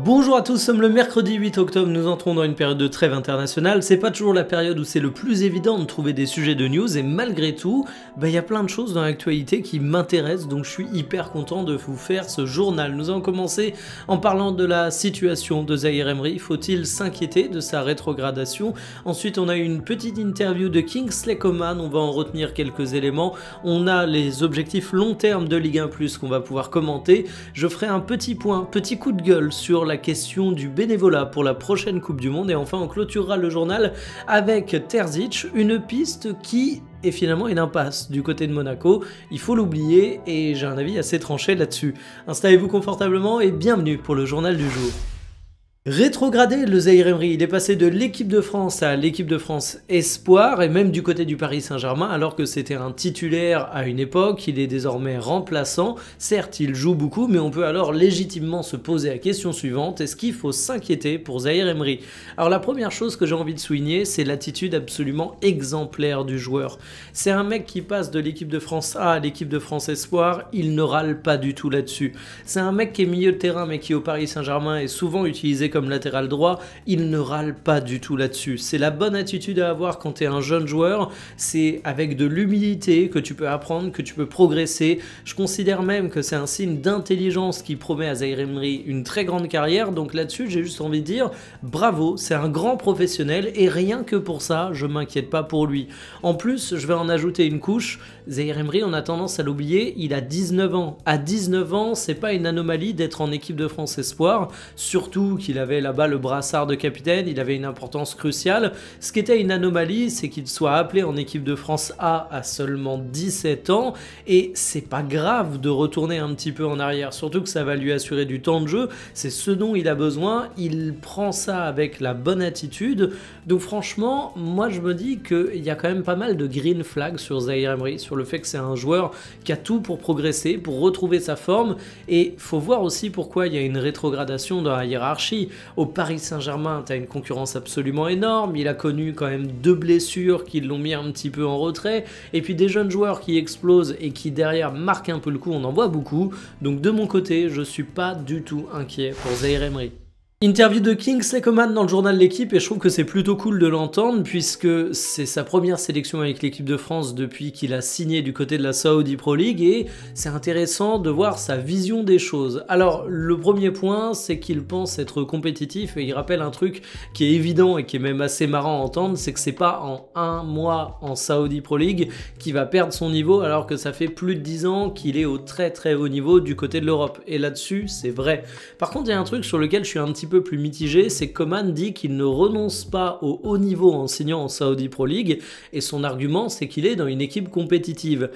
Bonjour à tous, nous sommes le mercredi 8 octobre, nous entrons dans une période de trêve internationale. C'est pas toujours la période où c'est le plus évident de trouver des sujets de news et malgré tout, il y a plein de choses dans l'actualité qui m'intéressent, donc je suis hyper content de vous faire ce journal. Nous allons commencer en parlant de la situation de Zaïre Emery. Faut-il s'inquiéter de sa rétrogradation? Ensuite, on a eu une petite interview de Kingsley Coman, on va en retenir quelques éléments. On a les objectifs long terme de Ligue 1+, qu'on va pouvoir commenter. Je ferai un petit point, petit coup de gueule sur la question du bénévolat pour la prochaine Coupe du Monde et enfin on clôturera le journal avec Terzic, une piste qui est finalement une impasse du côté de Monaco, il faut l'oublier et j'ai un avis assez tranché là-dessus. Installez-vous confortablement et bienvenue pour le journal du jour. Rétrogradé, le Zaïre Emery, il est passé de l'équipe de France à l'équipe de France Espoir et même du côté du Paris Saint-Germain alors que c'était un titulaire à une époque, il est désormais remplaçant. Certes, il joue beaucoup mais on peut alors légitimement se poser la question suivante, est-ce qu'il faut s'inquiéter pour Zaïre Emery? Alors la première chose que j'ai envie de souligner, c'est l'attitude absolument exemplaire du joueur. C'est un mec qui passe de l'équipe de France A à l'équipe de France Espoir, il ne râle pas du tout là-dessus. C'est un mec qui est milieu de terrain mais qui au Paris Saint-Germain est souvent utilisé comme latéral droit, il ne râle pas du tout là-dessus. C'est la bonne attitude à avoir quand tu es un jeune joueur, c'est avec de l'humilité que tu peux apprendre, que tu peux progresser. Je considère même que c'est un signe d'intelligence qui promet à Zaïre Emery une très grande carrière, donc là-dessus j'ai juste envie de dire bravo, c'est un grand professionnel et rien que pour ça, je m'inquiète pas pour lui. En plus, je vais en ajouter une couche, Zaïre Emery, on a tendance à l'oublier, il a 19 ans. À 19 ans, c'est pas une anomalie d'être en équipe de France Espoir, surtout qu'il avait là-bas le brassard de capitaine, il avait une importance cruciale. Ce qui était une anomalie, c'est qu'il soit appelé en équipe de France A à seulement 17 ans, et c'est pas grave de retourner un petit peu en arrière, surtout que ça va lui assurer du temps de jeu, c'est ce dont il a besoin, il prend ça avec la bonne attitude, donc franchement, moi je me dis qu'il y a quand même pas mal de green flags sur Zaïre Emery, sur le fait que c'est un joueur qui a tout pour progresser, pour retrouver sa forme, et faut voir aussi pourquoi il y a une rétrogradation dans la hiérarchie. Au Paris Saint-Germain, tu as une concurrence absolument énorme, il a connu quand même 2 blessures qui l'ont mis un petit peu en retrait, et puis des jeunes joueurs qui explosent et qui derrière marquent un peu le coup, on en voit beaucoup, donc de mon côté, je suis pas du tout inquiet pour Zaïre Emery. Interview de Kingsley Coman dans le journal L'Équipe et je trouve que c'est plutôt cool de l'entendre puisque c'est sa première sélection avec l'équipe de France depuis qu'il a signé du côté de la Saudi Pro League et c'est intéressant de voir sa vision des choses. Alors le premier point c'est qu'il pense être compétitif et il rappelle un truc qui est évident et qui est même assez marrant à entendre, c'est que c'est pas en un mois en Saudi Pro League qu'il va perdre son niveau alors que ça fait plus de 10 ans qu'il est au très très haut niveau du côté de l'Europe et là-dessus c'est vrai. Par contre il y a un truc sur lequel je suis un petit peu plus mitigé, c'est que Coman dit qu'il ne renonce pas au haut niveau en signant en Saudi Pro League et son argument c'est qu'il est dans une équipe compétitive.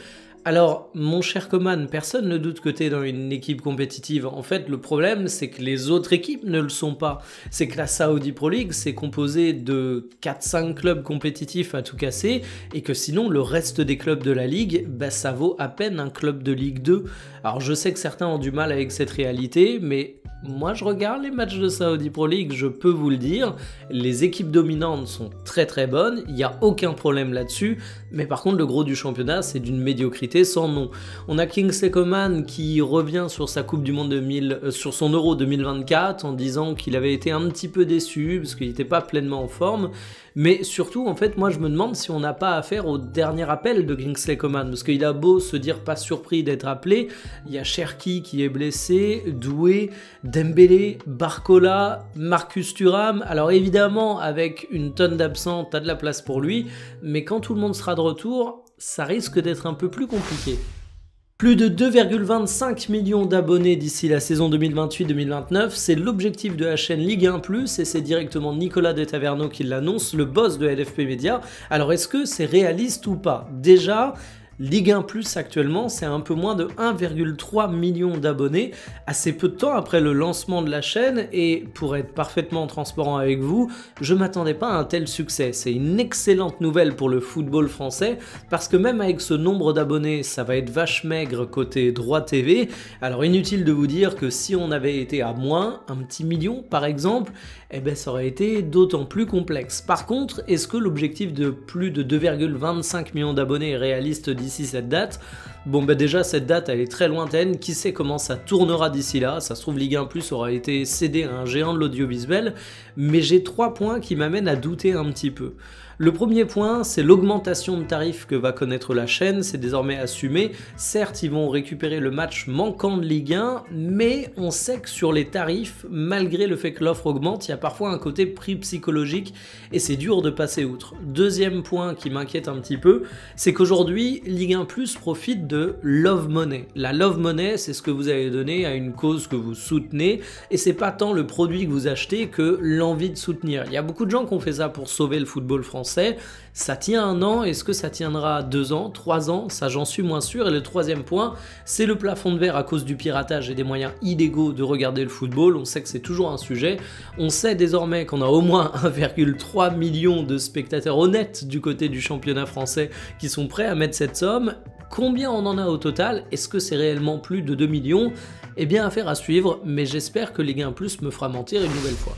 Alors, mon cher Coman, personne ne doute que tu es dans une équipe compétitive. En fait, le problème, c'est que les autres équipes ne le sont pas. C'est que la Saudi Pro League, c'est composé de 4-5 clubs compétitifs à tout casser, et que sinon, le reste des clubs de la Ligue, ça vaut à peine un club de Ligue 2. Alors, je sais que certains ont du mal avec cette réalité, mais moi, je regarde les matchs de Saudi Pro League, je peux vous le dire, les équipes dominantes sont très très bonnes, il n'y a aucun problème là-dessus, mais par contre, le gros du championnat, c'est d'une médiocrité sans nom. On a Kingsley Coman qui revient sur sa Coupe du Monde sur son Euro 2024 en disant qu'il avait été un petit peu déçu parce qu'il n'était pas pleinement en forme. Mais surtout, en fait, moi je me demande si on n'a pas affaire au dernier appel de Kingsley Coman, parce qu'il a beau se dire pas surpris d'être appelé, il y a Cherki qui est blessé, Doué, Dembélé, Barcola, Marcus Thuram. Alors évidemment, avec une tonne d'absents, t'as de la place pour lui, mais quand tout le monde sera de retour, ça risque d'être un peu plus compliqué. Plus de 2,25 millions d'abonnés d'ici la saison 2028-2029, c'est l'objectif de la chaîne Ligue 1+, et c'est directement Nicolas De Taverneau qui l'annonce, le boss de LFP Media. Alors est-ce que c'est réaliste ou pas? Déjà, Ligue 1+ actuellement, c'est un peu moins de 1,3 million d'abonnés, assez peu de temps après le lancement de la chaîne, et pour être parfaitement transparent avec vous, je m'attendais pas à un tel succès. C'est une excellente nouvelle pour le football français, parce que même avec ce nombre d'abonnés, ça va être vache maigre côté droit TV, alors inutile de vous dire que si on avait été à moins, un petit million par exemple, eh ben ça aurait été d'autant plus complexe. Par contre, est-ce que l'objectif de plus de 2,25 millions d'abonnés est réaliste d'ici cette date. Bon bah déjà cette date elle est très lointaine, qui sait comment ça tournera d'ici là, ça se trouve Ligue 1 Plus aura été cédé à un géant de l'audiovisuel, mais j'ai 3 points qui m'amènent à douter un petit peu. Le premier point, c'est l'augmentation de tarifs que va connaître la chaîne, c'est désormais assumé. Certes, ils vont récupérer le match manquant de Ligue 1, mais on sait que sur les tarifs, malgré le fait que l'offre augmente, il y a parfois un côté prix psychologique et c'est dur de passer outre. Deuxième point qui m'inquiète un petit peu, c'est qu'aujourd'hui, Ligue 1 Plus profite de Love Money. La Love Money, c'est ce que vous allez donner à une cause que vous soutenez, et c'est pas tant le produit que vous achetez que l'envie de soutenir. Il y a beaucoup de gens qui ont fait ça pour sauver le football français. Ça tient 1 an, est-ce que ça tiendra 2 ans, 3 ans? Ça j'en suis moins sûr. Et le troisième point, c'est le plafond de verre à cause du piratage et des moyens illégaux de regarder le football. On sait que c'est toujours un sujet. On sait désormais qu'on a au moins 1,3 million de spectateurs honnêtes du côté du championnat français qui sont prêts à mettre cette somme. Combien on en a au total? Est-ce que c'est réellement plus de 2 millions? Eh bien, affaire à suivre, mais j'espère que Ligue 1 Plus me fera mentir une nouvelle fois.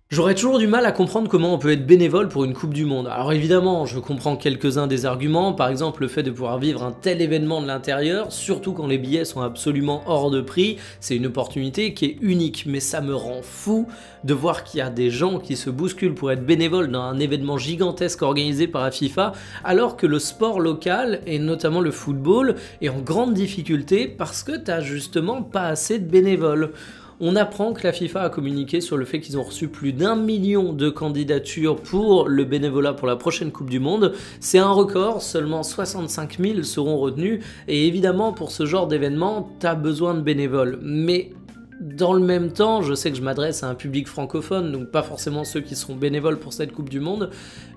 J'aurais toujours du mal à comprendre comment on peut être bénévole pour une Coupe du Monde. Alors évidemment, je comprends quelques-uns des arguments, par exemple le fait de pouvoir vivre un tel événement de l'intérieur, surtout quand les billets sont absolument hors de prix, c'est une opportunité qui est unique, mais ça me rend fou de voir qu'il y a des gens qui se bousculent pour être bénévoles dans un événement gigantesque organisé par la FIFA, alors que le sport local, et notamment le football, est en grande difficulté parce que t'as justement pas assez de bénévoles. On apprend que la FIFA a communiqué sur le fait qu'ils ont reçu plus d'1 million de candidatures pour le bénévolat pour la prochaine Coupe du Monde. C'est un record, seulement 65 000 seront retenus, et évidemment pour ce genre d'événement, t'as besoin de bénévoles. Mais dans le même temps, je sais que je m'adresse à un public francophone, donc pas forcément ceux qui seront bénévoles pour cette Coupe du Monde,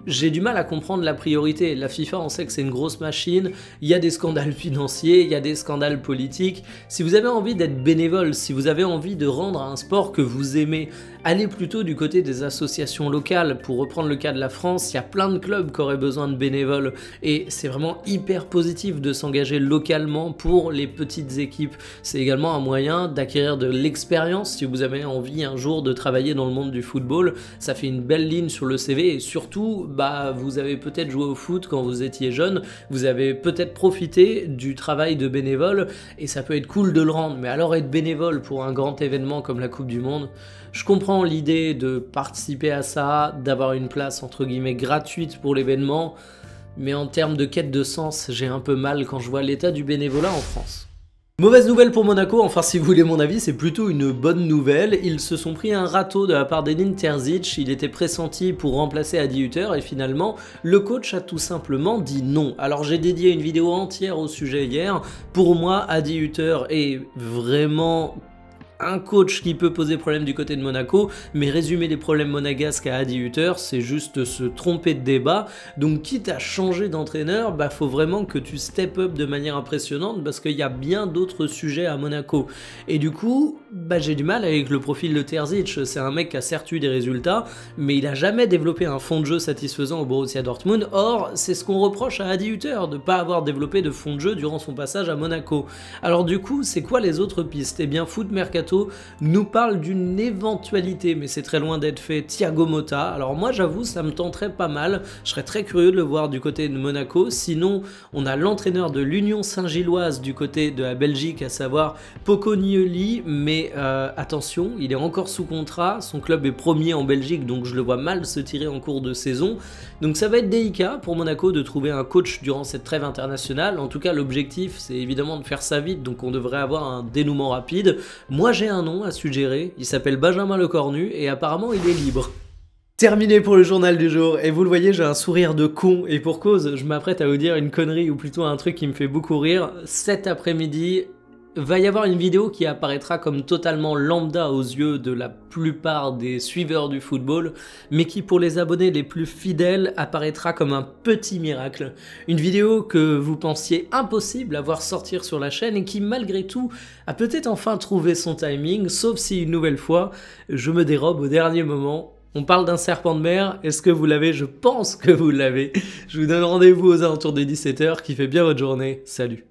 j'ai du mal à comprendre la priorité. La FIFA, on sait que c'est une grosse machine, il y a des scandales financiers, il y a des scandales politiques. Si vous avez envie d'être bénévole, si vous avez envie de rendre un sport que vous aimez, allez plutôt du côté des associations locales. Pour reprendre le cas de la France, il y a plein de clubs qui auraient besoin de bénévoles, et c'est vraiment hyper positif de s'engager localement pour les petites équipes. C'est également un moyen d'acquérir de l'expérience si vous avez envie un jour de travailler dans le monde du football. Ça fait une belle ligne sur le CV, et surtout, vous avez peut-être joué au foot quand vous étiez jeune, vous avez peut-être profité du travail de bénévole, et ça peut être cool de le rendre. Mais alors être bénévole pour un grand événement comme la Coupe du Monde, je comprends l'idée de participer à ça, d'avoir une place entre guillemets gratuite pour l'événement, mais en termes de quête de sens, j'ai un peu mal quand je vois l'état du bénévolat en France. Mauvaise nouvelle pour Monaco, enfin si vous voulez mon avis, c'est plutôt une bonne nouvelle. Ils se sont pris un râteau de la part d'Edin Terzic, il était pressenti pour remplacer Adi Hütter et finalement le coach a tout simplement dit non. Alors j'ai dédié une vidéo entière au sujet hier. Pour moi, Adi Hütter est vraiment un coach qui peut poser problème du côté de Monaco, mais résumer les problèmes monégasques à Adi Hütter, c'est juste se tromper de débat. Donc quitte à changer d'entraîneur, faut vraiment que tu step up de manière impressionnante parce qu'il y a bien d'autres sujets à Monaco. Et du coup, j'ai du mal avec le profil de Terzic. C'est un mec qui a certes eu des résultats, mais il a jamais développé un fond de jeu satisfaisant au Borussia Dortmund. Or, c'est ce qu'on reproche à Adi Hütter, de ne pas avoir développé de fond de jeu durant son passage à Monaco. Alors du coup, c'est quoi les autres pistes? Eh bien, Foot Mercato nous parle d'une éventualité, mais c'est très loin d'être fait, Thiago Motta. Alors moi j'avoue, ça me tenterait pas mal, je serais très curieux de le voir du côté de Monaco. Sinon, on a l'entraîneur de l'Union Saint-Gilloise du côté de la Belgique, à savoir Pocognoli, mais attention, il est encore sous contrat, son club est premier en Belgique, donc je le vois mal se tirer en cours de saison. Donc ça va être délicat pour Monaco de trouver un coach durant cette trêve internationale. En tout cas, l'objectif, c'est évidemment de faire ça vite, donc on devrait avoir un dénouement rapide. Moi j'ai un nom à suggérer, il s'appelle Benjamin Lecornu et apparemment il est libre. Terminé pour le journal du jour, et vous le voyez, j'ai un sourire de con, et pour cause, je m'apprête à vous dire une connerie, ou plutôt un truc qui me fait beaucoup rire. Cet après-midi, va y avoir une vidéo qui apparaîtra comme totalement lambda aux yeux de la plupart des suiveurs du football, mais qui pour les abonnés les plus fidèles apparaîtra comme un petit miracle. Une vidéo que vous pensiez impossible à voir sortir sur la chaîne et qui malgré tout a peut-être enfin trouvé son timing, sauf si une nouvelle fois, je me dérobe au dernier moment. On parle d'un serpent de mer, est-ce que vous l'avez? Je pense que vous l'avez. Je vous donne rendez-vous aux alentours de 17 h, qui fait bien votre journée, salut.